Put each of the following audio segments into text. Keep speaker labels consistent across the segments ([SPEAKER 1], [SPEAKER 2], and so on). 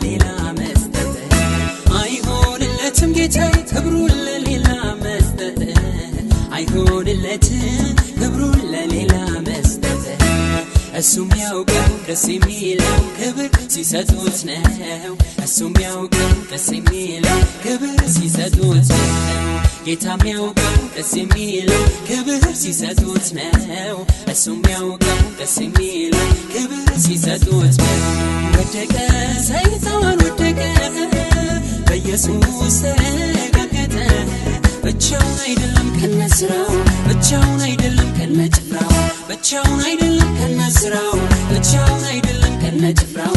[SPEAKER 1] ለሌላ መስጠት አይሆንለትም ጌታዬ ክብሩን ለሌላ መስጠት አይሆንለትም ክብሩን ለሌላ መስጠት እሱም ያውቀው ደስ የሚለው ክብር ሲሰጡት ነው እሱም ያውቀው ደስ የሚለው ክብር ሲሰጡት ነው ጌታም ያውቀው ደስ የሚለው ክብር ሲሰጡት ነው እሱም ያውቀው ደስ የሚለው ክብር ሲሰጡት ነው ወደቀ ሰይጣን ወደቀ በኢየሱስ ተረጋገጠ ብቻውን አይደለም ከነስራው ብቻውን አይደለም ከነጭፍራው ብቻውን አይደለም ከነስራው ብቻውን አይደለም ከነጭፍራው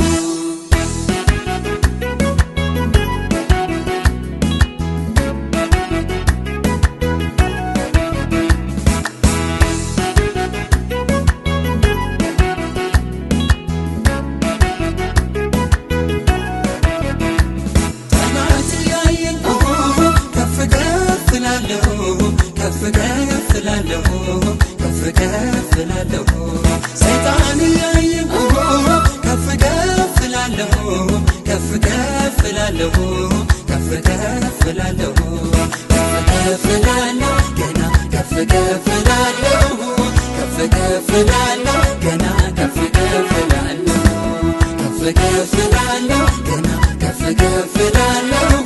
[SPEAKER 1] ሰይጣን ያየኝ ከፍ ከፍ ላለሁ ከፍ ከፍ ላለሁ ከፍ ከፍ ላለሁ ከፍ ከፍ ላለሁ ገና ከፍ ከፍ ላለሁ ከፍ ከፍ ላለሁ ገና ከፍ ከፍ ላለሁ ከፍ ከፍ ላለሁ ገና ከፍ ከፍ ላለሁ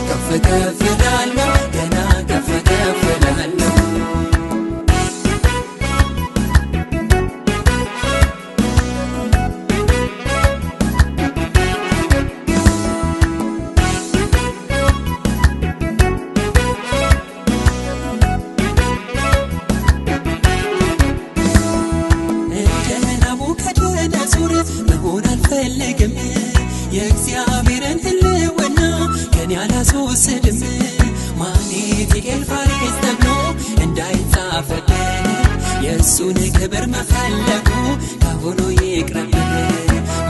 [SPEAKER 1] ከፍ ከፍ ላለሁ ገና ከፍ ከፍ ላለሁ አልፈልግም የእግዚአብሔርን ህልውና ከኔ አላስወስድም ማኔት የፋሬስ ተብሎ እንዳይጻፍብን የእሱን ክብር መፈለጉ ካሁኑ ይቅረብን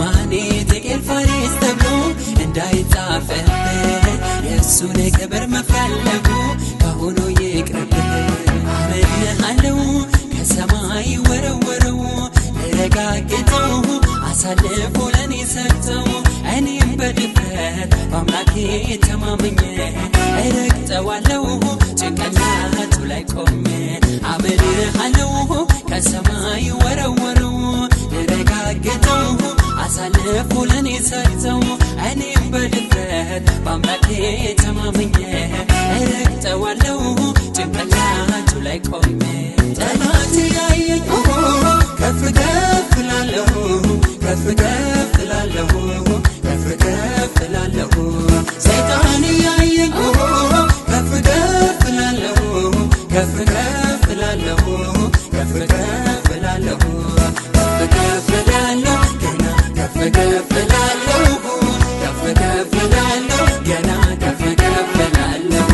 [SPEAKER 1] ማኔት የፋሬስ ተብሎ እንዳይጻፍብን የእሱን ክብር መፈለጉ ካሁኑ ይቅረብን አመንሃለሁ ከሰማይ ወረወረው ረጋግጠው አሳልፎ ለኔ ሰጠው እኔም በድፍረት በአምላኬ ተማምኜ እረግጠዋለሁ ጭንቅላቱ ላይ ቆሜ አመልሃለሁ ከሰማይ ወረወረው ረጋግጠው አሳልፎ ለኔ ሰጠው እኔም በድፍረት በአምላኬ ተማምኜ እረግጠዋለሁ ጭንቅላቱ ላይ ቆሜ ጠላት ያየኝ ከፍ ከፍ ላለሁ ከፍ ከፍ ላለሁ ከፍ ከፍ ላለሁ ሰይጣን ያየኝ ከፍ ከፍ ላለሁ ከፍ ከፍ ላለሁ ከፍ ከፍ ላለሁ ከፍ ከፍ ላለሁ ገና ከፍ ከፍ ላለሁ ከፍ ከፍ ላለሁ ገና ከፍ ከፍ ላለሁ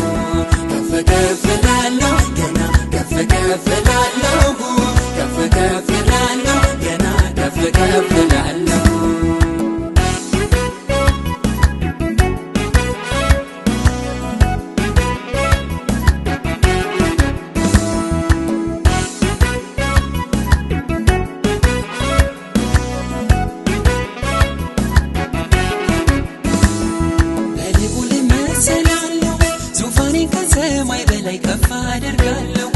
[SPEAKER 1] ከፍ ከፍ ላለሁ ገና ከፍ ከፍ ላለሁ ከፍ ከፍ ላለሁ ገና ከፍ ከፍ ላለሁ በልዑል እመሰላለሁ ዙፋኔን ከሰማይ በላይ ከፍ አደርጋለሁ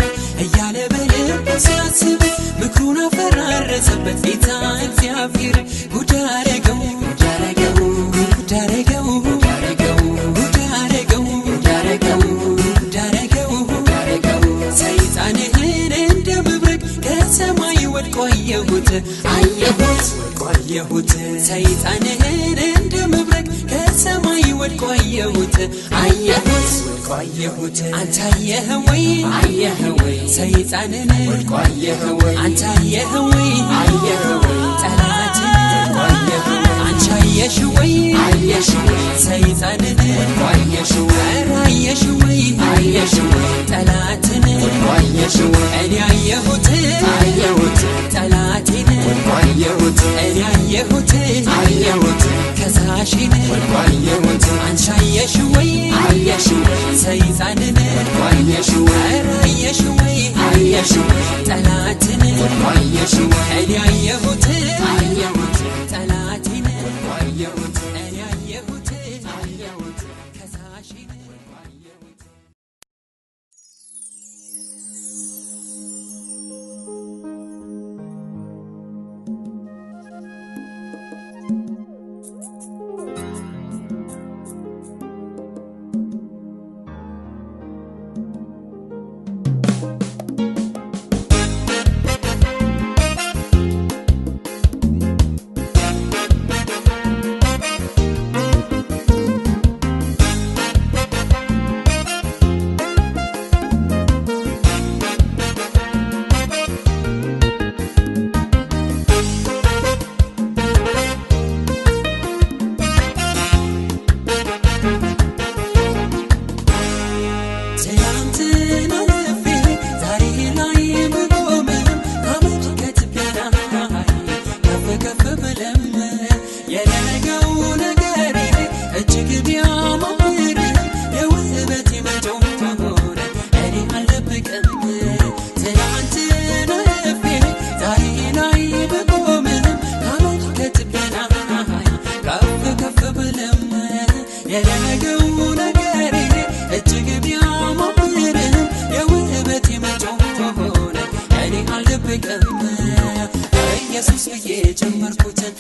[SPEAKER 1] እያለ በልቡ ሲያስብ ምክሩን አፈራረሰበት ጌታ እግዚአብሔር ጉድ አረገው ጉድ አረገው ጉድ አረገው ጉድ አረገው ጉድ አረገው ጉድ አረገው ጉድ አረገው ጉድ አረገው ሰይጣንህን እንደ መብረቅ ከሰማይ ወድቆ አየሁት አየሁት ወድቆ አየሁት ሰይጣንህን እንደ መብረቅ ከሰማይ ወድቆ አየሁት አየሁት ወድቆ አየሁት አንተ አየኸው ወይ አየኸው ወይ ሰይጣንን ወድቆ አየኸው ወይ አንተ አየኸው ወይ አየኸው ወይ ጠላትን ወድቆ አየኸው ወይ አንቺ አየሽው ወይ አየሽው ወይ ሰይጣንን ወድቆ አየሽው ወይ አየሽው ወይ አየሽው ወይ ጠላትን ወድቆ አየሽው ወይ እኔ አየሁት አየሁት ጠላቴን ወድቆ አየሁት እኔ አየሁት አየሁት ከሳሽን ወድቆ አየሁት አንቺ አየሽው ወይ አየሽው ወይ ሰይጣንን ወድቆ አየሽው ወይ አየሽው ወይ አየሽው ወይ ጠላትን ወድቆ አየሽው ወይ እኔ አየሁት አየሁት ጠላቴን ወድቆ አየሁት እኔ አየሁት የነገው ነገሬ እጅግ ቢያማምርም የውበቴ መጮህ ሆነ እኔ አልደብቅም ኢየሱስ ብዬ ጀመርኩትን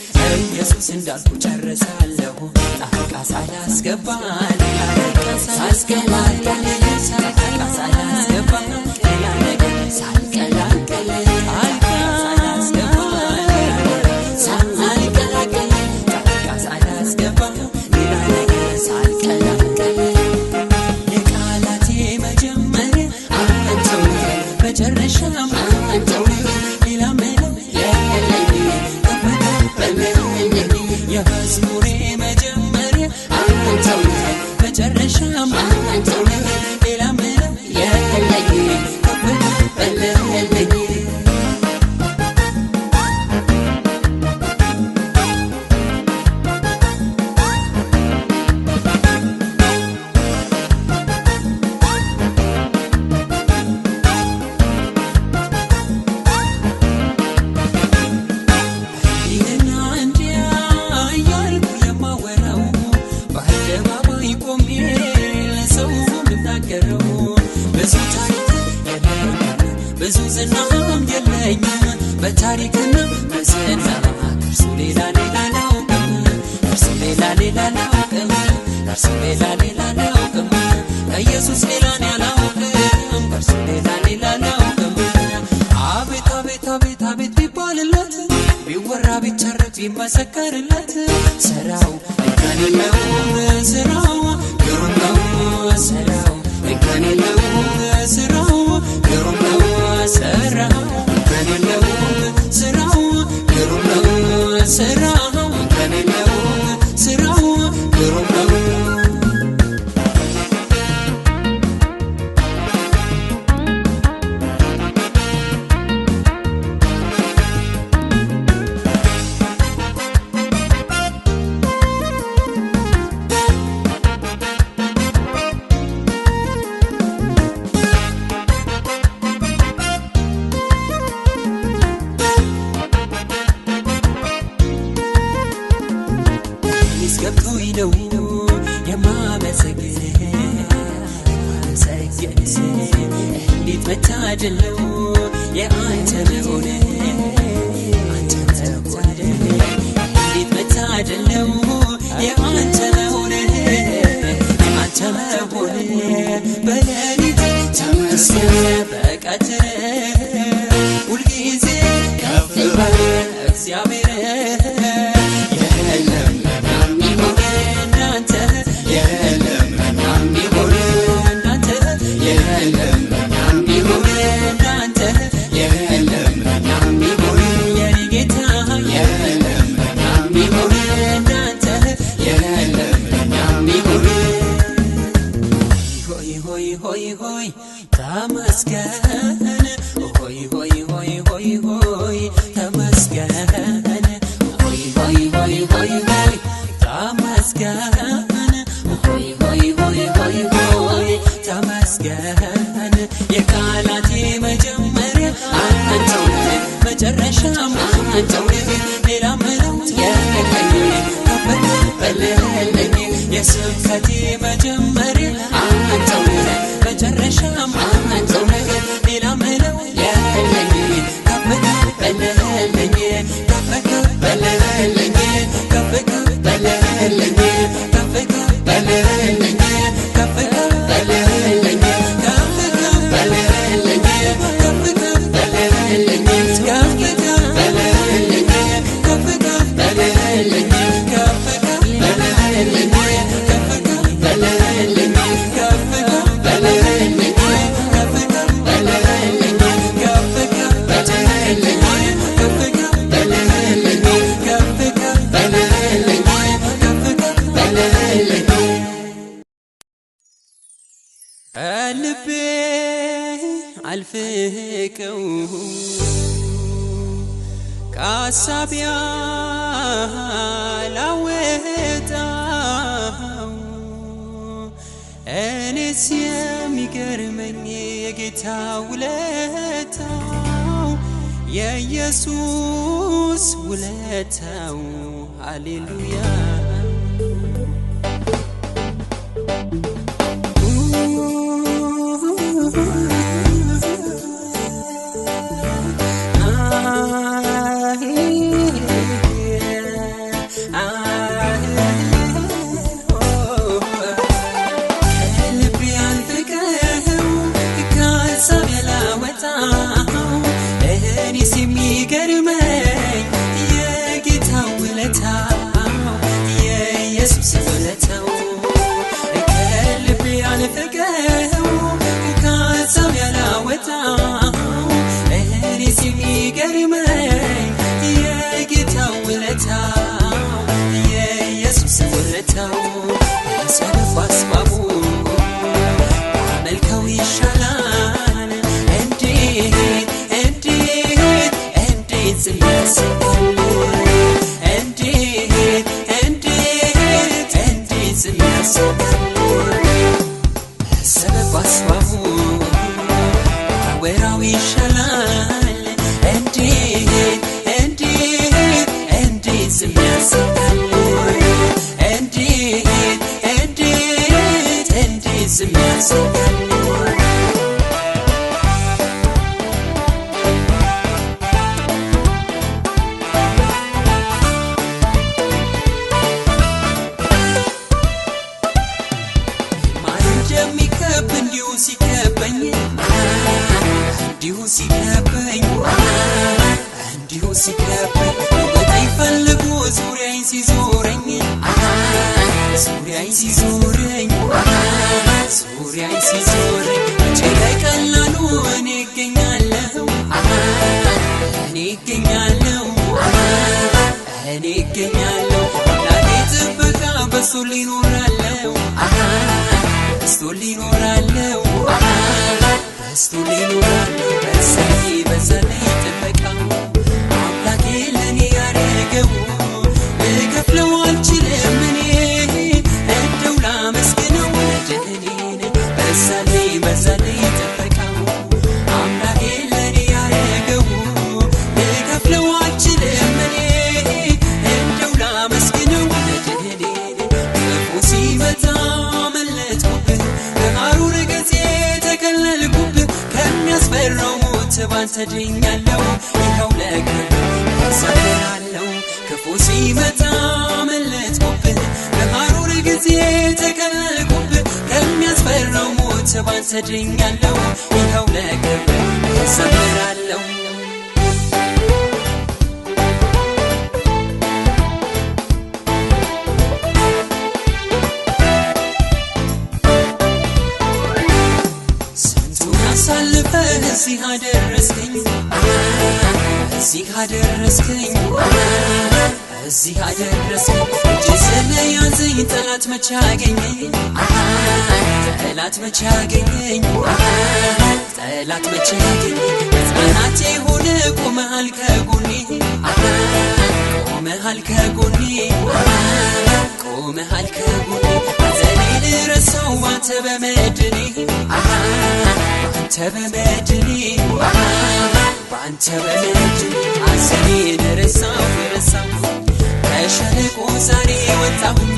[SPEAKER 1] ኢየሱስ እንዳልኩ ጨርሳለሁ ጣልቃ ሳላስገባ ሌላ ነገር ሳልቀላቅል ጣልቃ ሳላስገባ ሌላ ነገር ሳልቀላቅል ጣልቃ ሳላስገባ ሳልቀላቅል ጣልቃ ሳላስገባ ሌላ ነገር ሳልቀላቅል የቃላቴ መጀመሪያ አንተው መጨረሻም አንተው ሌላ ምንም የመዝሙሬ መጀመሪያ አንተው መጨረሻም አንተው ሌላ ምንም የለኝ በለለኝ ብዙ ዝናም የለኝም በታሪክና በዝና ከእርሱ ሌላ አላውቅም ከእርሱ ሌላ አላውቅም ከእርሱ ሌላ አላውቅም ከኢየሱስ ሌላ አላውቅም ከእርሱ ሌላ አላውቅም አቤት አቤት አቤት አቤት ቢባልለት ቢወራ ቢተረት ቢመሰከርለት ስራው እንከን የለውም ስራው ግሩም ነው ስራው እንከን የለውም ስራው ግሩም ነው ስራው እንከን የለውም ስራው ግሩም ነው ስራው እንከን የለውም ስራው ግሩም ነው ገብቶኝ ነው የማመሰግንህ ሰግድስ እንዴት መታደል ነው የአንተ መሆን አንተ መሆን እንዴት መታደል ነው የአንተ መሆን አንተ መሆን በሌሊት ተመስገን በቀትር ሁልጊዜ ከፍ በል እግዚአብሔር ሆይ ተመስገን ሆይ ሆይ ሆይ ሆይ ሆይ ተመስገን ሆይ ሆይ ሆይ ሆይ ሆይ ተመስገን ሆይ ሆይ ሆይ ሆይ ሆይ ተመስገን የቃላቴ መጀመሪያ አንተው መጨረሻም አንተው ሌላ ምንም የለኝ በለለኝ የስብከቴ መጀመሪያ አንተው መጨረሻም አንተው ሌላ ምንም የለኝ በለለኝ በለለኝ በለለኝ በለለኝ ልቤ አልፍቀው ከአሳቢያ ላወጣው እኔስ የሚገርመኝ የጌታ ውለታው የኢየሱስ ውለታው ሃሌሉያ ውለታው ከልቤ ያልፍቀው ከሀሳብ ያላወጣው እኔስ የሚገርመኝ የጌታው ውለታው የኢየሱስ ውለታው ሰበብ አስባቡ መልከው ይሻላል እንዴት ዝም ያሰኛል እንዴት ዝም ያሰኛል ሰበብ አስባቡ ወራው ይሻላል እንዴት ዝም ያሰኛል እንዴት ዝም ያሰኛል እንዲሁ ሲከበኝ ወጣይ ፈልጎ ዙሪያዬን ሲዞረኝ በቀላሉ እኔ እገኛለሁ ላኔ ጥበቃ በዝቶልኝ እኖራለሁ በዛልኝ ጥበቃው አምላኬ ለኔ ያደረገው ልከፍለው አልችልም እኔ እንደው ላመስግነው መድህኔን በዛልኝ ጥበቃው አምላኬ ለኔ ያደረገው ልከፍለው አልችልም እኔ እንደው ላመስግነው መድህኔን ክፉ ሲመጣ አመለጥኩብህ በሐሩር ጊዜ ተከለልኩብህ ከሚያስፈራው ባንተ ድኛለሁ ይኸው ለክብር እዘምራለሁ ክፉ ሲመጣ አመለጥኩብህ በሐሩር ጊዜ ተከለልኩብህ ከሚያስፈራው ሞት ባንተ ድኛለሁ ይኸው ለክብር እዘምራለሁ እዚህ አደረስከኝ እጅ ስለያዘኝ ጠላት መቼ አገኘኝ መጽናናቴ ሆነ ቆመሃል ከጎኔ ሐዘኔን ረሳው ባንተ በመድኔ ሐዘኔን ረሳው ከሸለቆ ዛሬ ወጣሁኝ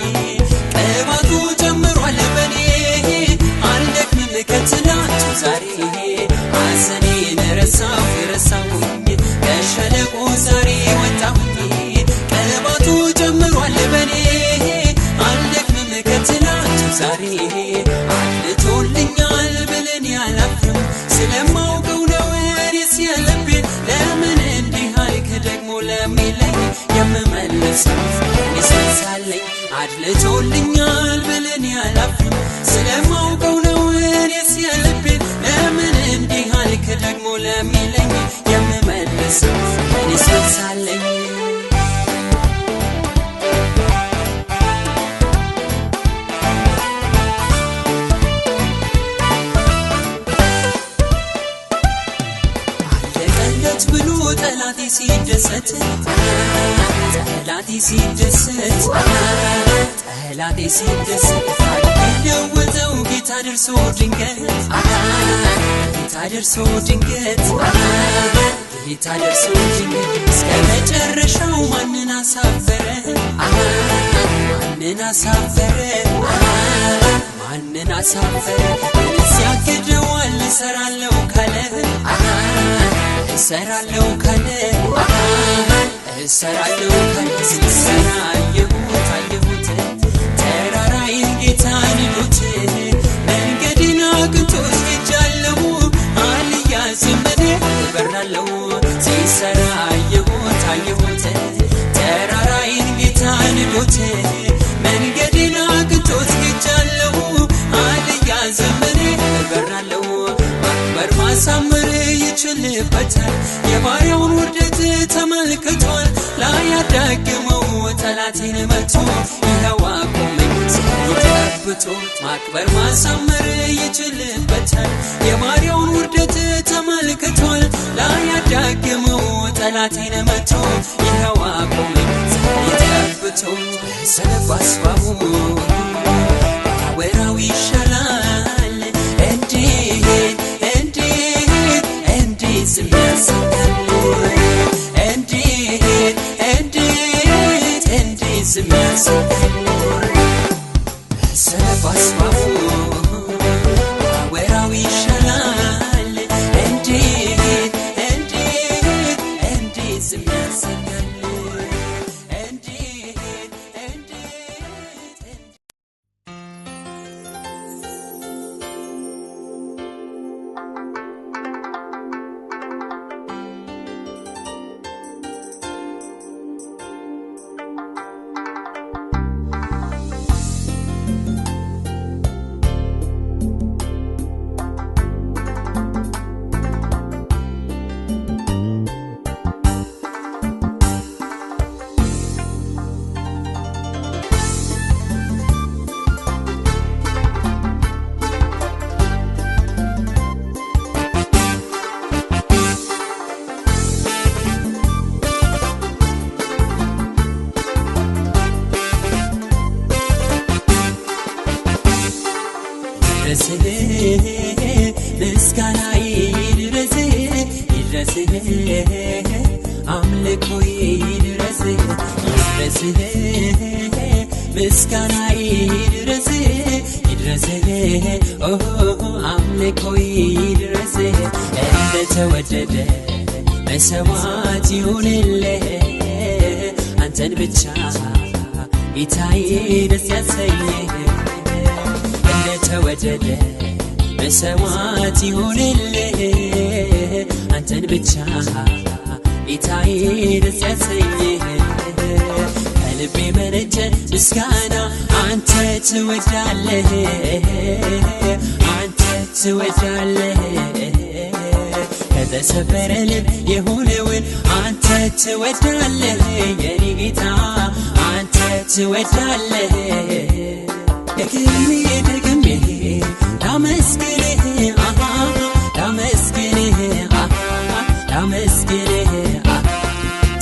[SPEAKER 1] ቅባቱ ጨምሯል በኔ አልደክምም ከትናንቱ ዛሬ ሐዘኔን ረሳሁኝ ከሸለቆ ዛሬ ወጣሁኝ ቅባቱ ጨምሯል በኔ አልደክምም ከትናንቱ ዛሬ አልቶልኛል ብለን ያላፍርም ስለማውቀው ነው እኔስ የልቤን ለምን እንዲህ አልክ ደግሞ ለሚለኝ የምመልሰው እኔስ መልሳለኝ አድልቶልኛል ብለን ያላፍርም ስለማውቀው ነው እኔስ የልቤን ለምን እንዲህ አልክ ደግሞ ለሚለኝ የምመልሰው እኔስ መልሳለኝ ጠላቴ ሲደሰት የለወጠው ጌታ ደርሶ ድንገት እስከ መጨረሻው ማንን አሳፈረ ምንስ ያግደዋል እሰራለሁ ካለ ሲሰራ አየሁት ተራራዬን ጌታ ንዶት መንገዴን አቅንቶት ሄጃለሁ አልያዝም እኔ እበራለሁ ሲሰራ አየሁት ተራራዬን ጌታ ንዶት መንገዴን ላያዳግመው ጠላቴን መቶ ይኸው አቆመኝ ሳይጨብጦ ማክበር ማሳመር ይችልበታል የባሪያውን ውርደት ተመልክቷል ላያዳግመው ጠላቴን መቶ ይኸው አቆመኝ ሳይጨብጦ ሰነፍ አስባቡ ወራው ይሻላል እንዴት ዝም ያሰኛል እንዴት ዝም ያሰኛል ሰነፍ አስባቡ ወራው ይሻላል እንዴት ዝም ያሰኛል ምስጋና ይድረስህ አምልኮ ይድረስህ ምስጋና ይድረስህ አምልኮ ይድረስህ እንደተወደደ መሰዋዕት ይሁንልህ አንተን ብቻ ጌታዬ ደስ ያሰኝህ እንደተወደደ መሰዋዕት ይሁንልህ አንተን ብቻ ጌታዬ ደስ ያሰኝህ ከልቤ መነጨ ምስጋና አንተ ትወዳለህ ከተሰበረ ልብ የሆነውን አንተ ትወዳለህ የኔ ጌታ አንተ ትወዳለህ ደግሜ ላመስግንህ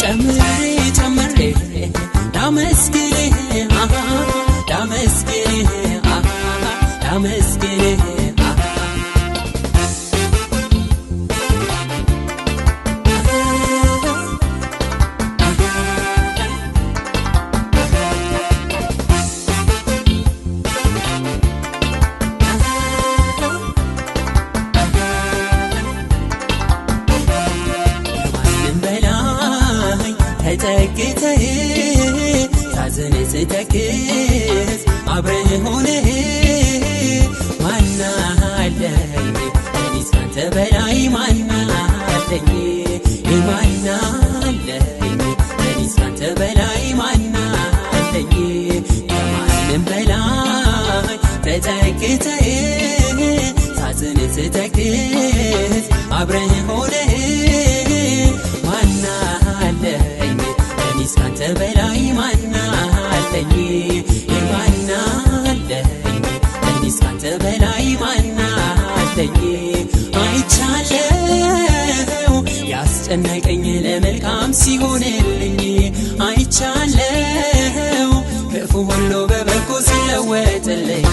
[SPEAKER 1] ጨምሬ ላመስግንህ ተጠግተህ ሳዝን ስተክዝ አብረህ ሆነህ ማን አለኝ እኔስ ካንተ በላይ ማን አለኝ እኔስ ካንተ በላይ ማን አለኝ ከማንም በላይ ተጠግተህ ሳዝን ስተክዝ አብረህ ሆነህ ማን አለኝ እኔስ ካንተ በላይ ማን አለኝ እኔስ ካንተ በላይ ማን አለኝ አይቻለው ያስጨነቀኝ ለመልካም ሲሆንልኝ አይቻለው ክፉ ሁሉ በበጎ ሲለወጥልኝ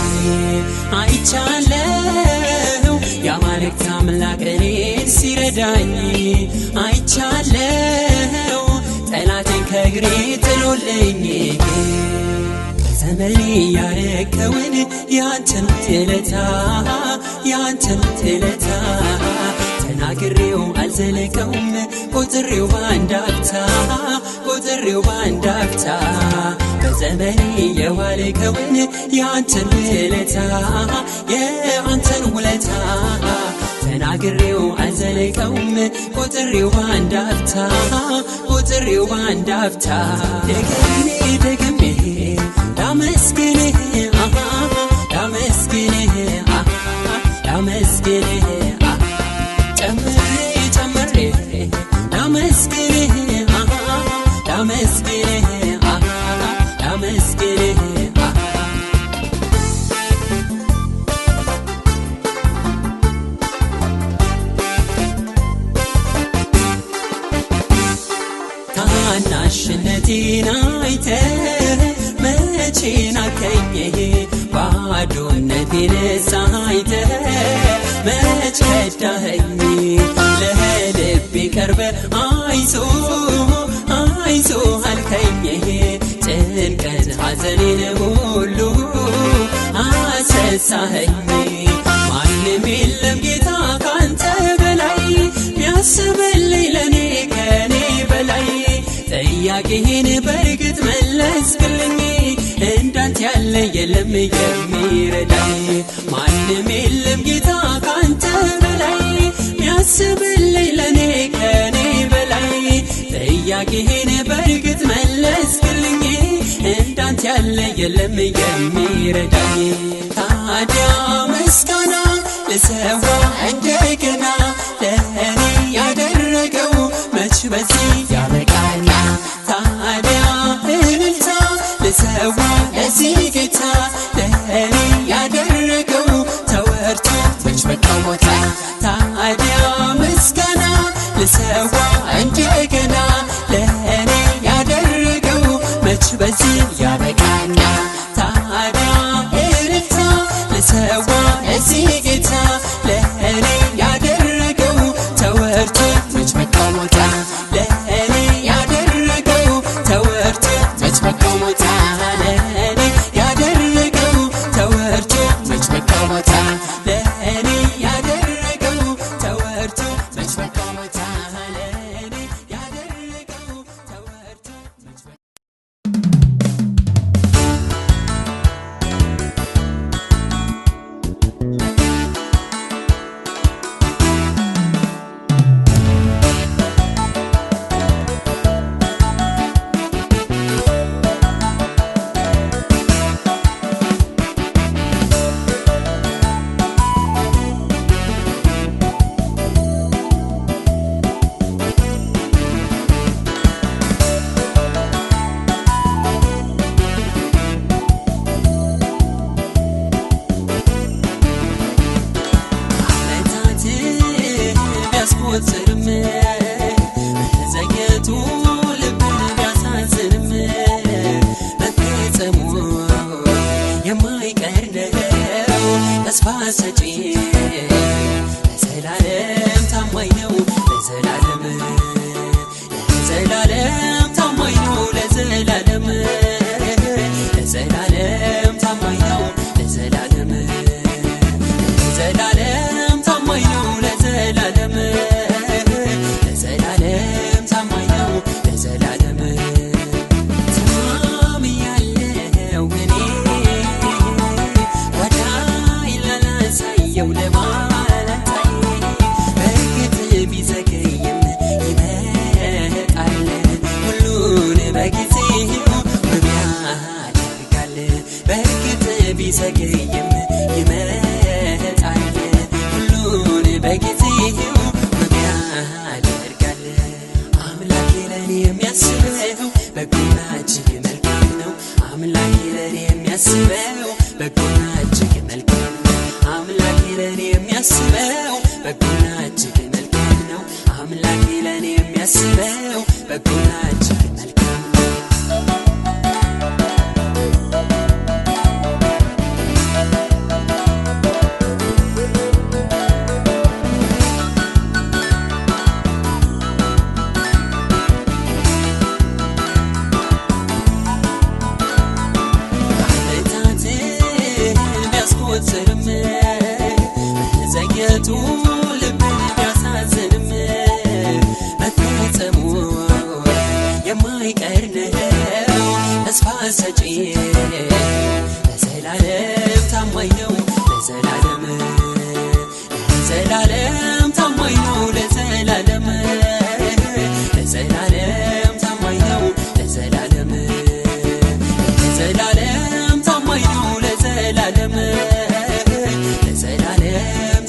[SPEAKER 1] አይቻለው የአማልክት አምላክ እኔን ሲረዳኝ አይቻለው ጠላቴን ከእግሬ ጥሎልኝ በዘመኔ ያረከውን ያንተን ውለታ ተናግሬው አልዘለቀውም ቆጥሬው በአንድ አፍታ በዘመኔ የዋልከውን ያንተን ውለታ ተናግሬው አልዘለቀውም ቆጥሬው በአንድ አፍታ ደግሜ ላመስግንህ ጨምሬ ላመስግንህ ባዶነቴን ሳይተህ መች ከዳኸኝ ለልቤ ቀርበ አይዞህ አልከኝ ጭንቀት ሐዘኔን ሁሉ አሰሳኸኝ ማንም የለም ጌታ ካንተ በላይ ሚያስብልኝ ለኔ ከኔ በላይ ጥያቄህን በእርግጥ መለስክልኝ እንዳንተ ያለ የለም የሚረዳኝ ማንም የለም ጌታ ካንተ በላይ ሚያስብልኝ ለኔ ከኔ በላይ ጥያቄህን በእርግጥ መለስክልኝ እንዳንተ ያለ የለም የሚረዳኝ ታዲያ ምስጋና ልሰዋ እንደገና ለእኔ ያደረገው መች በዚህ ያበቃና ታዲያ እልልታ ልሰዋ ለዚህ ጌታ ለእኔ ያደረገው ተወርቶ መች በቃው ሞታ ታዲያ ምስጋና ልሰዋ እንደገና ለእኔ ያደረገው መች በዚህ ያበቃና ታዲያ እልልታ ልሰዋ ለዚህ ጌታ ለእኔ ያደረገው ተወርቶ መች በቃው ሞታ ለእኔ ያደረገው ተወርቶ መች በቃው ሞታ ለእኔ ያደረገው ተወርቶ መች በቃው ሞታ ለእኔ ያደረገው ተወርቶ መች በቃው ሞታ ለእኔ ያደረገው ተወርቶ መች ቢያስቆጥርም መዘግየቱ ልብን ቢያሳዝንም መፈጸሙ የማይቀር ነው ተስፋ ሰጪ ለዘላለም ታማኝ ነው ለዘላለም ታማኝ ነው ለዘላለም ታማኝ ነው ለዘላለም ታማኝ ነው ለዘላለም ታማኝ ነው ለዘላለም ታምኛለሁ እኔ ወዳይ ላላሳየው ለማለታይ በእርግጥ ቢዘገይም ይመጣል ሁሉን በጊዜው ውብ ያደርጋል በእርግጥ ቢዘገይም ይመጣል ሁሉን በጊዜው ውብ ያደርጋል አምላኬ ለኔ የሚያስበው በጎና እጅግ መልካም ነው አምላኬ ለኔ የሚያስበው በጎና እጅግ መልካም ነው አምላኬ ለኔ የሚያስበው በጎና እጅግ መልካም ነው አምላኬ ለኔ የሚያስበው በጎና እጅግ መልካም ነው ቢያስቆጥርም መዘግየቱ ልብን ቢያሳዝንም መፈጸሙ የማይቀር ነው ተስፋ ሰጪ ለዘላለም ታማኝ ነው ለዘላለም ታማኝ ነው ለዘላለም ታማኝ ነው ለዘላለም ታማኝ ነው ለዘላለም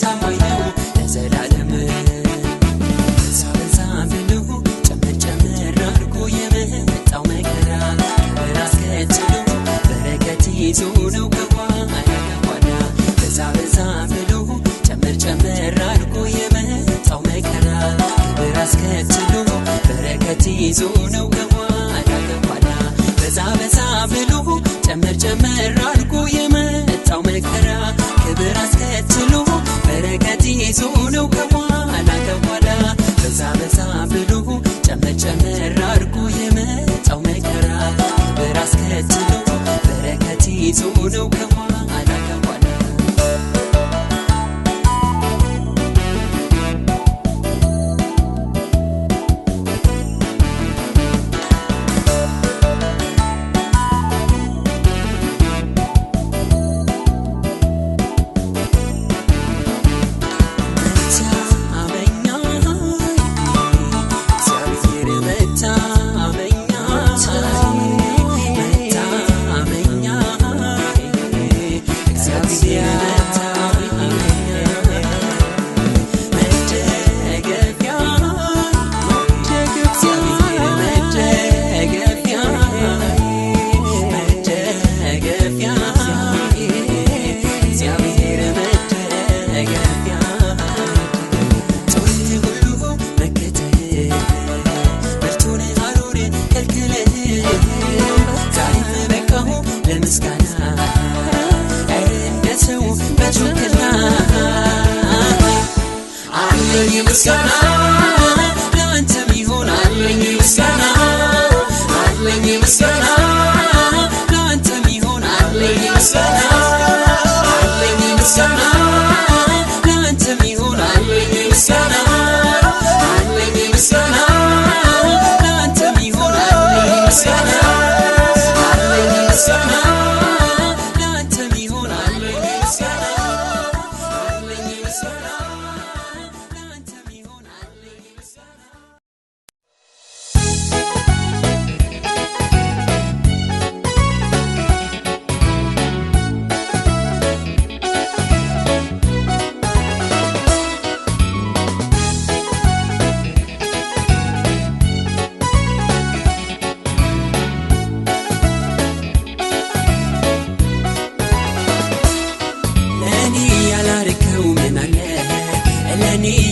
[SPEAKER 1] ታማኝ ነው ለዘላለም በዛ ብሎ ጨመር አድርጎ የመጣው መከራ ከበር አስከትሎ በረከት ይዞ ነው ከኋላ በዛ ብሎ ጨመር አድርጎ የመጣው መከራ ከበር አስከትሎ በረከት ይዞ ነው ከኋላ በዛ ብሎ ጨመር ጨመር አድርጎ የመጣው መከራ ክብር አስከትሎ በረከት ይዞ ነው ከኋላ ከኋላ በዛ በዛ ብሎ ጨመር ጨመር አድርጎ የመጣው መከራ ክብር አስከትሎ በረከት ይዞ ነው ከኋላ ከኋላ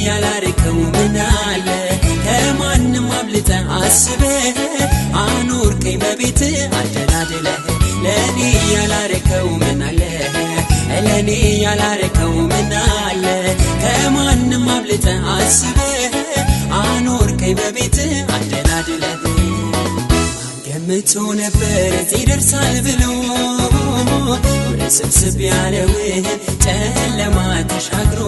[SPEAKER 1] ያላረከው ምን አለ ከማንም አብልጠህ አስበህ አኖርከኝ በቤት አደላድለህ ለኔ ያላረከው ምን አለ ለኔ ያላረከው ምን አለ ከማንም አብልጠህ አስበህ አኖርከኝ በቤት አደላድለህ ገምቶ ነበር ይደርሳል ብሎ ስብስብ ያለው ጨለማ ተሻግሮ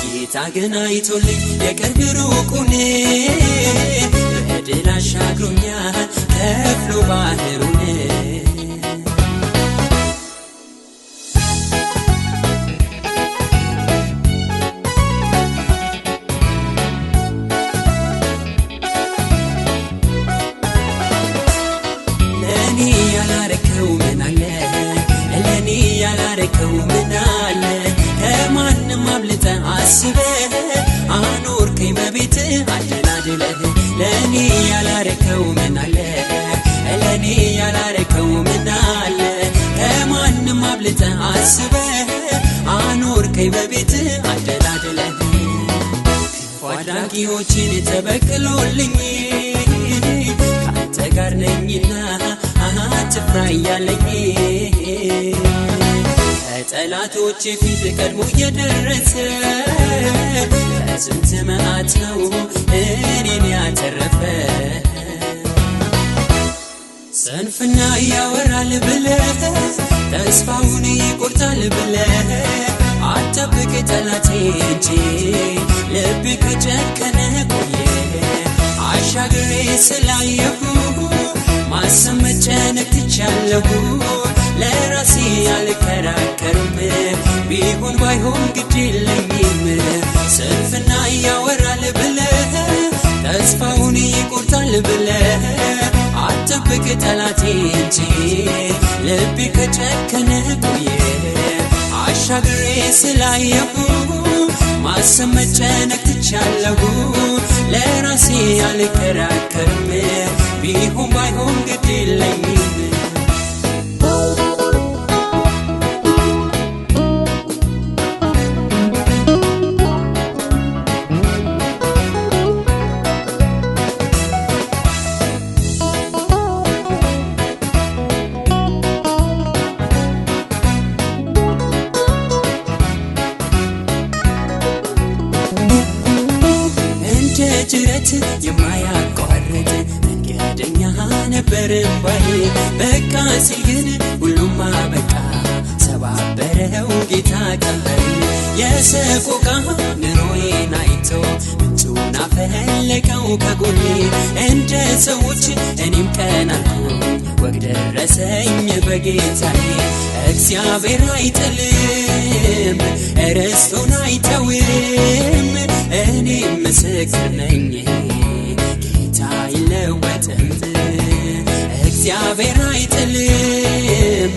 [SPEAKER 1] ጌታ ግን አይቶልኝ የቅርብ ሩቁን በድል አሻግሮኛል ከፍሎ ባህሩን ያላረከው ምን አለ ከማንም አብልጠህ አስበህ አኖርከኝ በቤት አደላድለህ ለኔ ያላረከው ምን አለ ለኔ ያላረከው ምን አለ ከማንም አብልጠህ አስበህ አኖርከኝ በቤት አደላድለህ ጓዳጊዎችን ተበቅሎልኝ ካንተ ጋር ነኝና አትፍራ እያለኝ ከጠላቶቼ ፊት ቀድሞ እየደረሰ ከስንት መዓት ነው እኔን ያተረፈ ስንፍና ያወራል ብለህ ተስፋውን ይቆርጣል ብለህ አትጠብቅ ጠላቴ እንጂ ልብ ከጨከነ ቆየ አሻግሬ ስላየሁ ማሰብ መጨነቅ ትቻለሁ ለራሴ አልከራከርም ቢሆን ባይሆን ግድ የለኝም ስንፍና ያወራል ብለህ ተስፋውን ይቆርጣል ብለህ አትጠብቅ ጠላቴ እንጂ ልቤ ከጨከነ ቆየ አሻግሬ ስላየሁ ማሰብ መጨነቅ ትቻለሁ ለራሴ አልከራከርም ቢሆን ባይሆን ግድ የለኝም ጅረት የማያቋርጥ መንገደኛ ነበር ባይ በቃ ሲል ግን ሁሉም አበቃ ሰባበረው ጌታ ቀንበር የሰቆቃ ኑሮዬን አይቶ ምንጩን አፈለቀው ከጎኔ እንደ ሰዎች እኔም ቀና አልኩኝ ወግ ደረሰኝ በጌታዬ እግዚአብሔር አይጥልም ርስቱን አይተውም እኔም ምስክር ነኝ ጌታ አይለወጥም እግዚአብሔር አይጥልም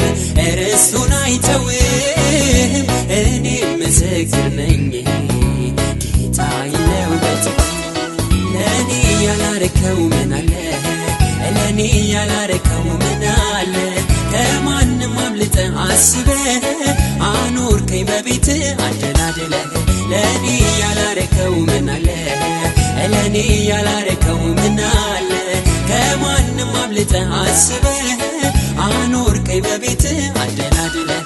[SPEAKER 1] ርስቱን አይተውም እኔም ምስክር ነኝ ጌታ አይለወጥም ለኔ ያላረከው ምን አለ ለኔ ያላረከው ምን አለ ከማንም አብልጠህ አስበህ አኖርከኝ በቤት አደላድለህ ለኔ ያላረከው ምን አለ ለኔ ያላረከው ምን አለ ከማንም አብልጠህ አስበህ አኖርከኝ በቤት አደላድለህ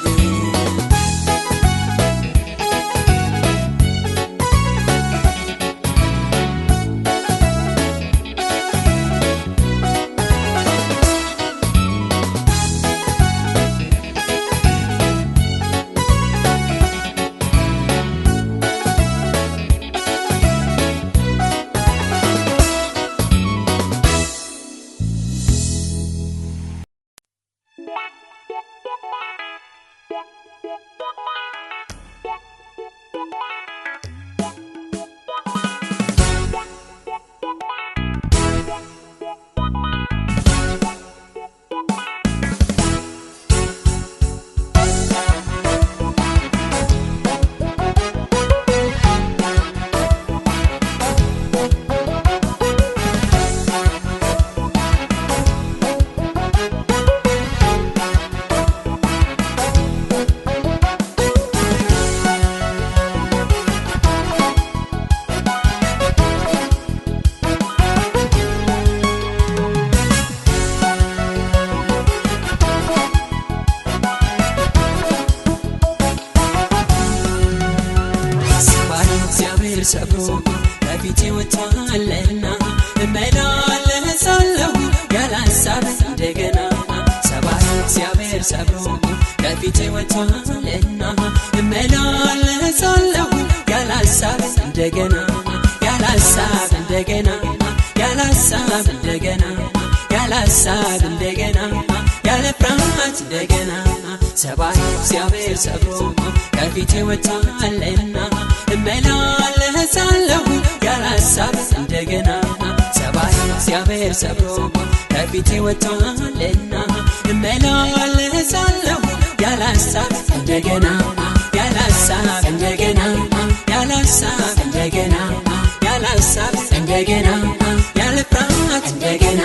[SPEAKER 1] ሰብሮ በፊቴ ወጥቷልና እመላለሳለሁ ያላሳብ እንደገና ሰባይ እግዚአብሔር ሰብሮ በፊቴ ወጥቷልና እመላለሳለሁ ያላሳብ እንደገና ያላሳብ እንደገና ያላሳብ እንደገና ያላሳብ እንደገና ያለ ፍርሃት እንደገና ሰባይ እግዚአብሔር ሰብሮ ከፊቴ ወጥቷልና እመላለሳለሁ ያላሳብ እንደገና ሰባይ እግዚአብሔር ሰብሮ ከፊቴ ወጥቷልና እመላለሳለሁ ያላሳብ እንደገና ያላሳብ እንደገና ያላሳብ እንደገና ያላሳብ እንደገና ያለ ፍርሃት እንደገና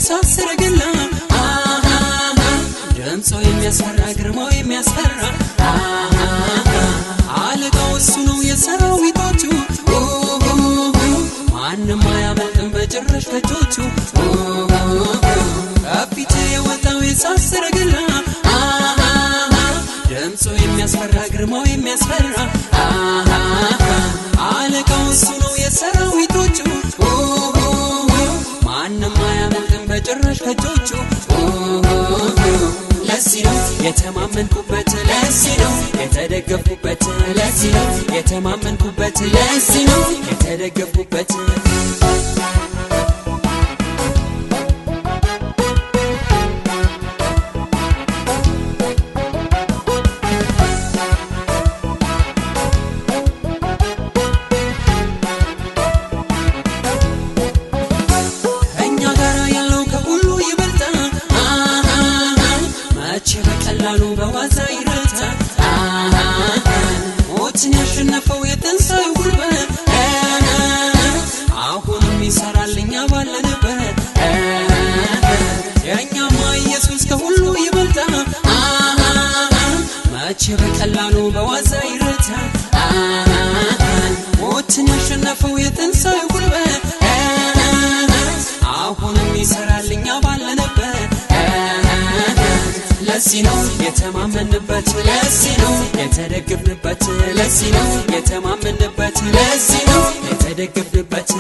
[SPEAKER 1] ሳስረግላ ድምፁ የሚያስፈራ ግርማው የሚያስፈራ አለቃው እሱ ነው የሰራዊቶቹ ማንም አያመልጥም በጭራሽ ከእጆቹ ከፊቴ የወጣው ሳስረግላ ድምፁ የሚያስፈራ ግርማው የሚያስፈራ አለቃው እሱ ነው የሰራዊቶቹ ማንም አያመልጥም በጭራሽ ከእጆቹ ለዚህ ነው የተማመንኩበት ለዚህ ነው የተደገፍኩበት ለዚህ ነው የተማመንኩበት ለዚህ ነው የተደገፍኩበት በቀላሉ በዋዛ ይረታ ሞትን ያሸነፈው የትንሣኤው ጉልበት አሁንም ይሰራልኛ ባለንበት የእኛማ ኢየሱስ ከሁሉ ይበልጣል መቼ በቀላሉ በዋዛ ይረታ ለዚህ ነው የተማመንበት ለዚህ ነው የተደገፍንበት ለዚህ ነው የተማመንበት ለዚህ ነው የተደገፍንበት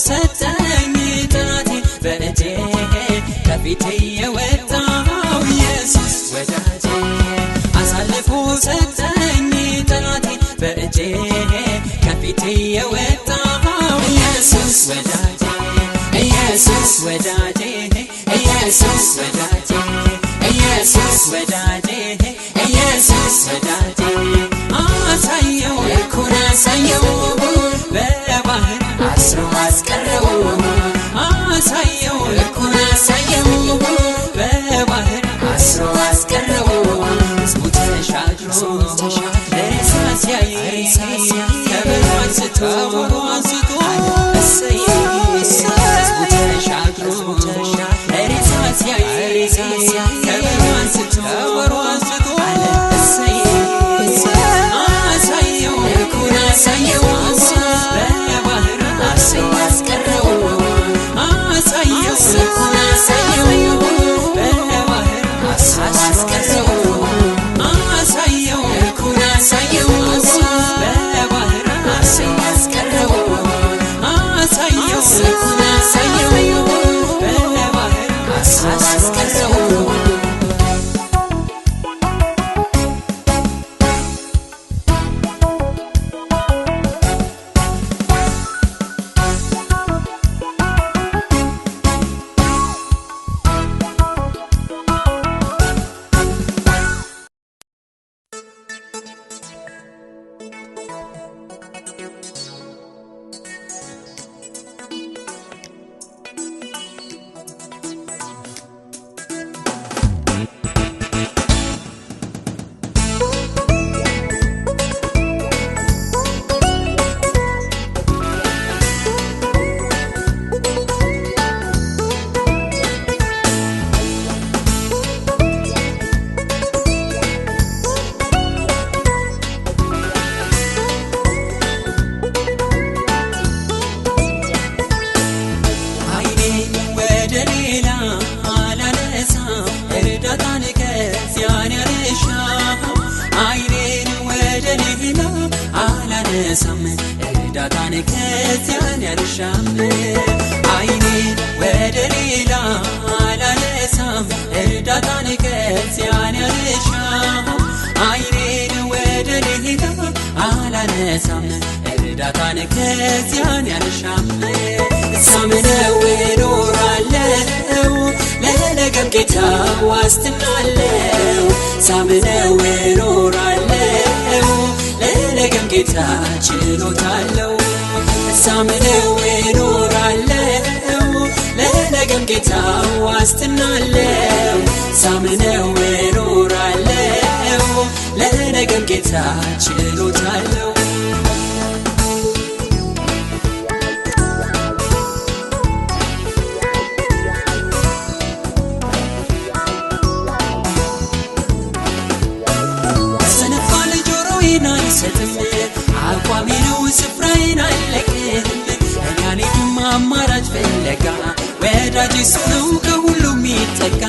[SPEAKER 1] ሰጠኝ ጠላቴ በእጄ ከፊቴ የወጣው ኢየሱስ ወዳጄ አሳልፎ ሰጠኝ ጠላቴ በእጄ ከፊቴ የወጣው ኢየሱስ ወዳጄ ኢየሱስ ወዳጄ ኢየሱስ ወዳጄ ኢየሱስ ወዳጄ ኢየሱስ ወዳጄ አሳየው ልኩን አሳየው በባህር አስሮ አስቀረው አሳየው ልኩን አሳየው በባህር አስሮ አስቀረው ሕዝቡ ተሻግሮ ለሬሳ ሲያይ ከበሮ አንስቶ እሰይ ሕዝቡ ተሻግሮ ለሬሳ ሲያይ ከበሮ አንስቶ እሰይ አሳየው ልኩን አሳየው በባህር አስሮ አስቀረው አሳየው ልኩን አሳየው በባህር አስሮ አስቀረው አሳየው ልኩን አሳየው በባህር አስሮ አስቀረው አሳየው ልኩን አሳየው በባህር አስሮ አስቀረው እርዳታን ከዚያን ያልሻም አይኔን ወደ ሌላ አላነሳም እርዳታን ከዚያን ያልሻም አይኔን ወደ ሌላ አላነሳም እርዳታን ከዚያን ያልሻም ሳምነው እኖራለሁ ለነገም ጌታ ዋስትና አለው ሳምነው እኖራለሁ ለነገም ጌታ ችሎታ አለው ሳምነው እኖራለሁ ለነገም ጌታ ዋስትና አለው ሳምነው እኖራለሁ ለነገም ጌታ ችሎታ አለው አቋሜ ነው ስፍራዬን አልለቅም እኔ አልሄድም አማራጭ ፍለጋ ወዳጄ እሱ ነው ከሁሉም የሚጠጋ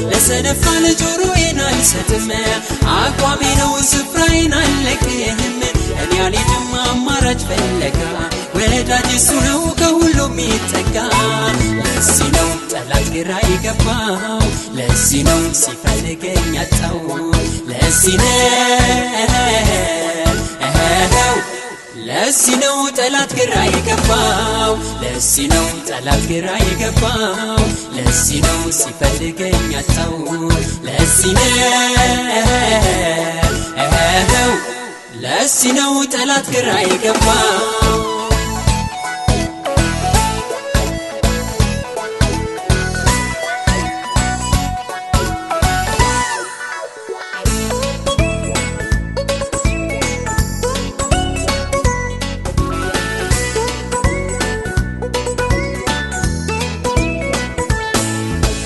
[SPEAKER 1] ለሰነፋ ለጆሮዬን አልሰጥም አቋሜ ነው ስፍራዬን አልለቅም እኔ አልሄድም አማራጭ ፍለጋ ወዳጄ እሱ ነው ከሁሉም የሚጠጋ ለዚህ ነው ጠላት ግራ የገባው ለዚህ ነው ሲፈልገኝ ያጣው ለዚህ ነው ጠላት ግራ የገባው ለዚህ ነው ጠላት ግራ የገባው ለዚህ ነው ሲፈልገኝ ያጣው ለዚህ ነው ለዚህ ነው ጠላት ግራ የገባው